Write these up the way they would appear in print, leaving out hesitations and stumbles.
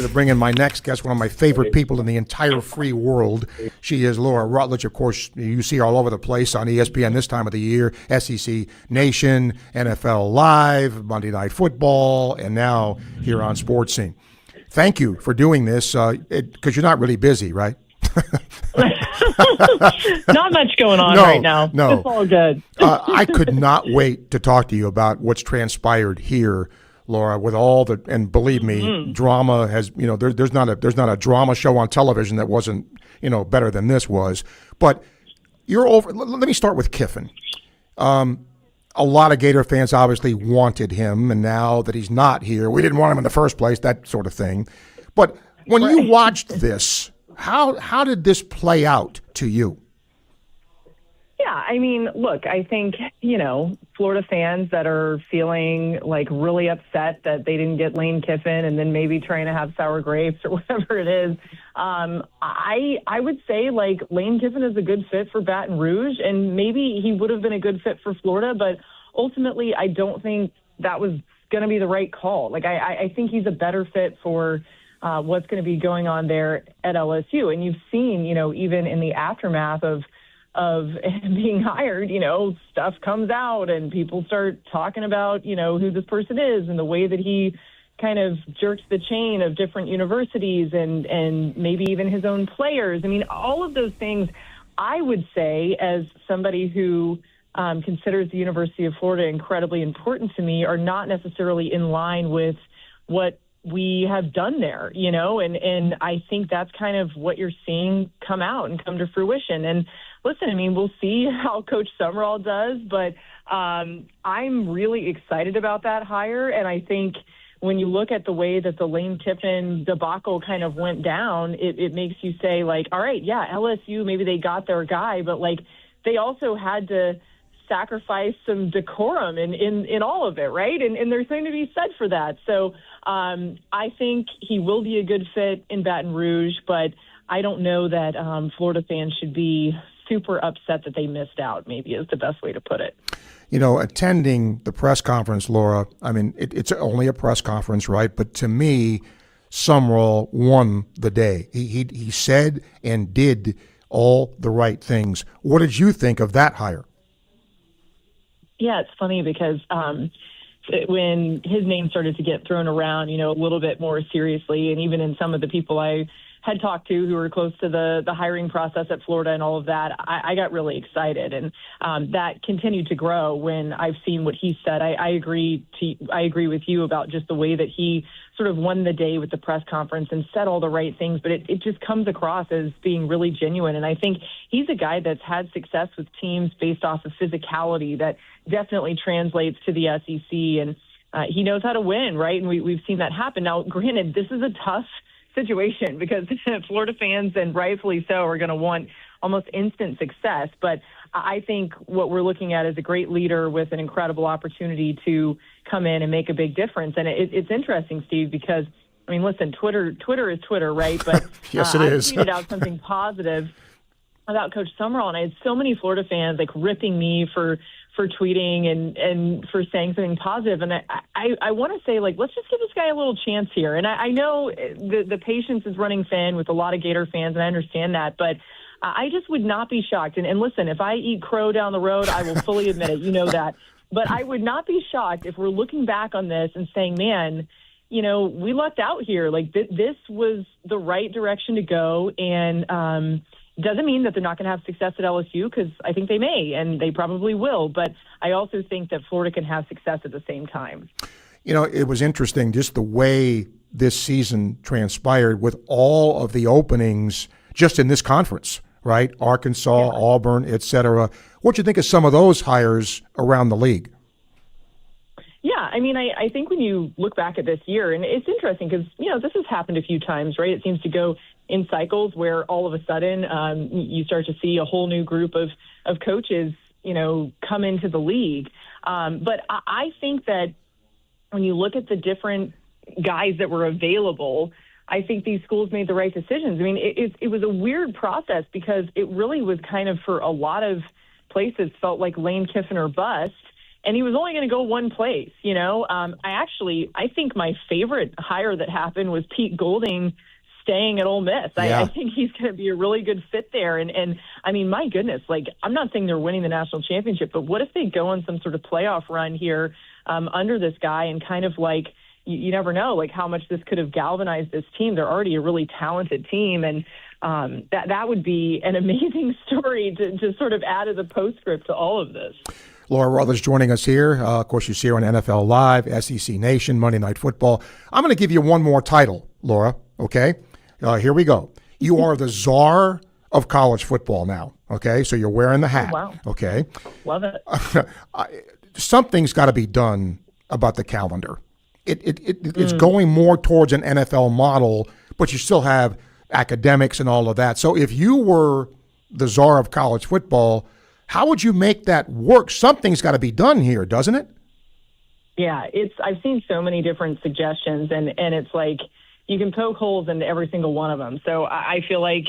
to bring in my next guest, one of my favorite people in the entire free world. She is Laura Rutledge. Of course, you see her all over the place on ESPN this time of the year, SEC Nation, NFL Live, Monday Night Football, and now here on Sports Scene. Thank you for doing this, because you're not really busy, right? Not much going on right now. No. It's all good. I could not wait to talk to you about what's transpired here, Laura, with all the, and believe me, drama has, there's not a drama show on television that wasn't, better than this was. But you're over. Let me start with Kiffin. A lot of Gator fans obviously wanted him, and now that he's not here, we didn't want him in the first place, that sort of thing. But when you watched this, how did this play out to you? Yeah, I mean, look, I think, Florida fans that are feeling like really upset that they didn't get Lane Kiffin and then maybe trying to have sour grapes or whatever it is. I would say like Lane Kiffin is a good fit for Baton Rouge, and maybe he would have been a good fit for Florida, but ultimately I don't think that was going to be the right call. Like I think he's a better fit for what's going to be going on there at LSU. And you've seen, even in the aftermath of being hired, stuff comes out and people start talking about, who this person is and the way that he kind of jerks the chain of different universities and maybe even his own players. I mean, all of those things, I would say, as somebody who considers the University of Florida incredibly important to me, are not necessarily in line with what we have done there, and I think that's kind of what you're seeing come out and come to fruition. And listen, I mean, we'll see how Coach Sumrall does, but I'm really excited about that hire. And I think when you look at the way that the Lane Kiffin debacle kind of went down, it makes you say, like, all right, yeah, LSU, maybe they got their guy, but like they also had to sacrifice some decorum in all of it, right? And there's something to be said for that. So I think he will be a good fit in Baton Rouge, but I don't know that Florida fans should be super upset that they missed out, maybe is the best way to put it. Attending the press conference, Laura, I mean, it's only a press conference, right? But to me, Sumrall won the day. He said and did all the right things. What did you think of that hire? Yeah, it's funny because when his name started to get thrown around, a little bit more seriously, and even in some of the people I had talked to who were close to the hiring process at Florida and all of that, I got really excited. And that continued to grow when I've seen what he said. I agree with you about just the way that he sort of won the day with the press conference and said all the right things, but it just comes across as being really genuine. And I think he's a guy that's had success with teams based off of physicality that definitely translates to the SEC. And he knows how to win, right? And we've seen that happen. Now, granted, this is a tough situation because Florida fans, and rightfully so, are going to want almost instant success. But I think what we're looking at is a great leader with an incredible opportunity to come in and make a big difference. And it's interesting, Steve, because, I mean, listen, Twitter is Twitter, right? But yes, it is. I tweeted out something positive about Coach Sumrall, and I had so many Florida fans like ripping me for tweeting and for saying something positive. And I want to say, like, let's just give this guy a little chance here. And I know the patience is running thin with a lot of Gator fans, and I understand that, but I just would not be shocked. And listen, if I eat crow down the road, I will fully admit it. You know that. But I would not be shocked if we're looking back on this and saying, man, we lucked out here. Like, this was the right direction to go. And doesn't mean that they're not going to have success at LSU, because I think they may, and they probably will. But I also think that Florida can have success at the same time. It was interesting just the way this season transpired with all of the openings just in this conference, right? Arkansas, yeah. Auburn, et cetera. What do you think of some of those hires around the league? Yeah, I mean, I think when you look back at this year, and it's interesting because, this has happened a few times, right? It seems to go in cycles where all of a sudden you start to see a whole new group of coaches, come into the league. But I think that when you look at the different guys that were available, I think these schools made the right decisions. I mean, it was a weird process because it really was kind of, for a lot of places, felt like Lane Kiffin or bust. and he was only going to go one place. I think my favorite hire that happened was Pete Golding staying at Ole Miss. Yeah. I think he's going to be a really good fit there. And I mean, my goodness, I'm not saying they're winning the national championship, but what if they go on some sort of playoff run here under this guy and kind of you never know, how much this could have galvanized this team. They're already a really talented team, and that would be an amazing story to sort of add as a postscript to all of this. Laura Rutledge joining us here. Of course, you see her on NFL Live, SEC Nation, Monday Night Football. I'm going to give you one more title, Laura, okay? Here we go. You are the czar of college football now, okay? So you're wearing the hat, oh, wow. Okay? Love it. Something's got to be done about the calendar. It's going more towards an NFL model, but you still have academics and all of that. So if you were the czar of college football, how would you make that work? Something's got to be done here, doesn't it? Yeah, I've seen so many different suggestions, and it's you can poke holes in every single one of them. So I feel like,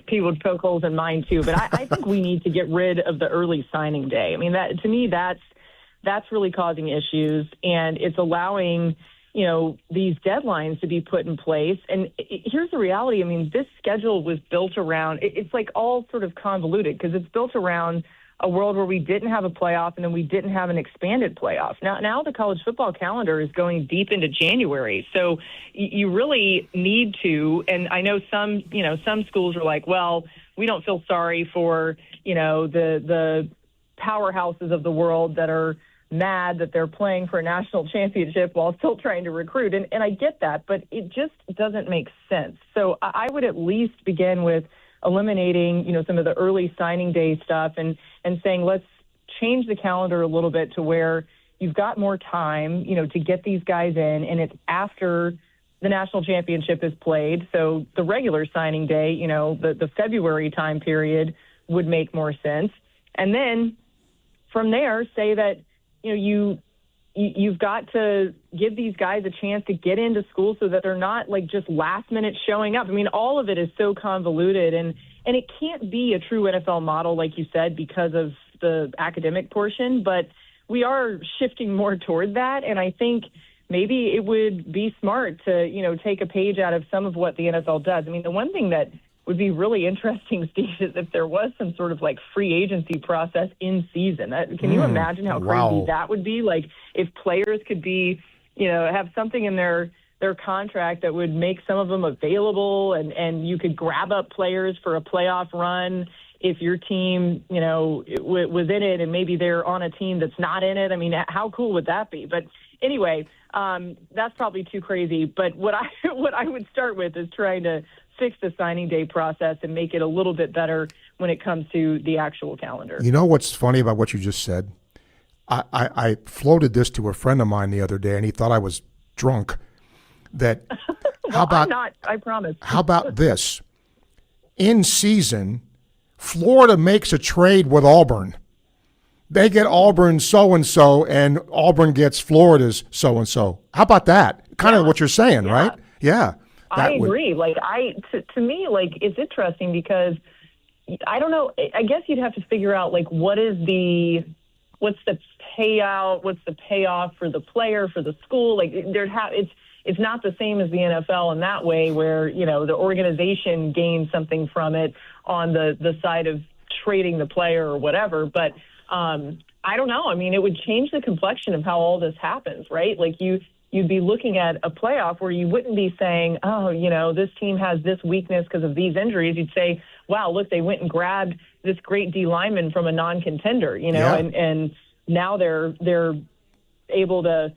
people would poke holes in mine too. But I think we need to get rid of the early signing day. I mean, to me, that's really causing issues, and it's allowing, these deadlines to be put in place. And here's the reality. I mean, this schedule was built around, it's all sort of convoluted because it's built around a world where we didn't have a playoff and then we didn't have an expanded playoff. Now the college football calendar is going deep into January. So you really need to, and I know some schools are like, well, we don't feel sorry for, the powerhouses of the world that are mad that they're playing for a national championship while still trying to recruit. And I get that, but it just doesn't make sense. So I would at least begin with eliminating, some of the early signing day stuff and saying, let's change the calendar a little bit to where you've got more time, to get these guys in, and it's after the national championship is played. So the regular signing day, the February time period would make more sense. And then from there, say that, you've got to give these guys a chance to get into school so that they're not just last minute showing up. I mean, all of it is so convoluted, and it can't be a true NFL model, like you said, because of the academic portion, but we are shifting more toward that. And I think maybe it would be smart to, take a page out of some of what the NFL does. I mean, the one thing that would be really interesting, Steve, is if there was some sort of free agency process in season. Can you imagine how crazy that would be? If players could be, have something in their contract that would make some of them available, and you could grab up players for a playoff run if your team, was in it, and maybe they're on a team that's not in it. I mean, how cool would that be? But anyway, that's probably too crazy. But what I would start with is trying to fix the signing day process and make it a little bit better when it comes to the actual calendar. You know what's funny about what you just said? I floated this to a friend of mine the other day, and he thought I was drunk. That well, I'm not, I promise. How about this? In season, Florida makes a trade with Auburn. They get Auburn so-and-so, and Auburn gets Florida's so-and-so. How about that? Kind of what you're saying, right? Yeah. I agree. To me, it's interesting because I don't know. I guess you'd have to figure out what's the payout, what's the payoff for the player, for the school. It's not the same as the NFL in that way, where the organization gains something from it on the side of trading the player or whatever. But I don't know. I mean, it would change the complexion of how all this happens, right? You'd be looking at a playoff where you wouldn't be saying, oh, this team has this weakness because of these injuries. You'd say, wow, look, they went and grabbed this great D lineman from a non-contender, and now they're able to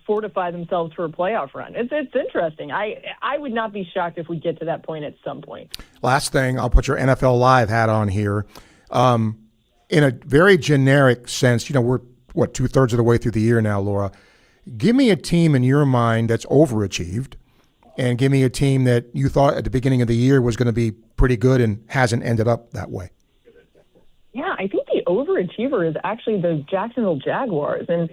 fortify themselves for a playoff run. It's interesting. I would not be shocked if we get to that point at some point. Last thing, I'll put your NFL Live hat on here. In a very generic sense, we're, 2/3 of the way through the year now, Laura. Give me a team in your mind that's overachieved, and give me a team that you thought at the beginning of the year was going to be pretty good and hasn't ended up that way. Yeah, I think the overachiever is actually the Jacksonville Jaguars. And,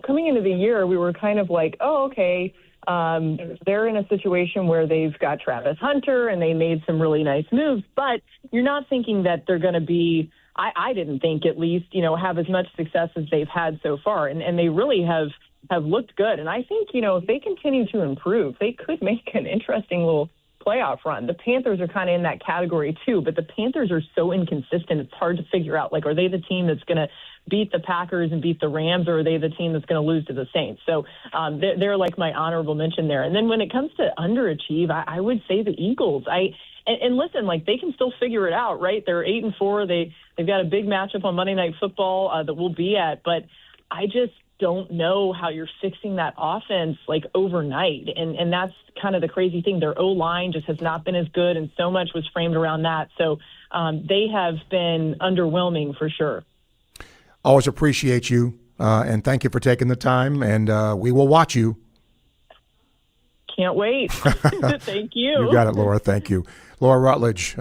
coming into the year, we were kind of like, oh, okay, they're in a situation where they've got Travis Hunter and they made some really nice moves, but you're not thinking that they're going to be I didn't think, at least, have as much success as they've had so far. And they really have looked good. And I think, if they continue to improve, they could make an interesting little playoff run. The Panthers are kind of in that category too, but the Panthers are so inconsistent. It's hard to figure out, are they the team that's going to beat the Packers and beat the Rams, or are they the team that's going to lose to the Saints? So they're like my honorable mention there. And then when it comes to underachieve, I would say the Eagles. And listen, they can still figure it out, right? They're 8-4. They've got a big matchup on Monday Night Football that we'll be at, but I just don't know how you're fixing that offense overnight. And that's kind of the crazy thing. Their O-line just has not been as good, and so much was framed around that. So they have been underwhelming for sure. Always appreciate you, and thank you for taking the time, and we will watch you. Can't wait. Thank you. You got it, Laura. Thank you. Laura Rutledge,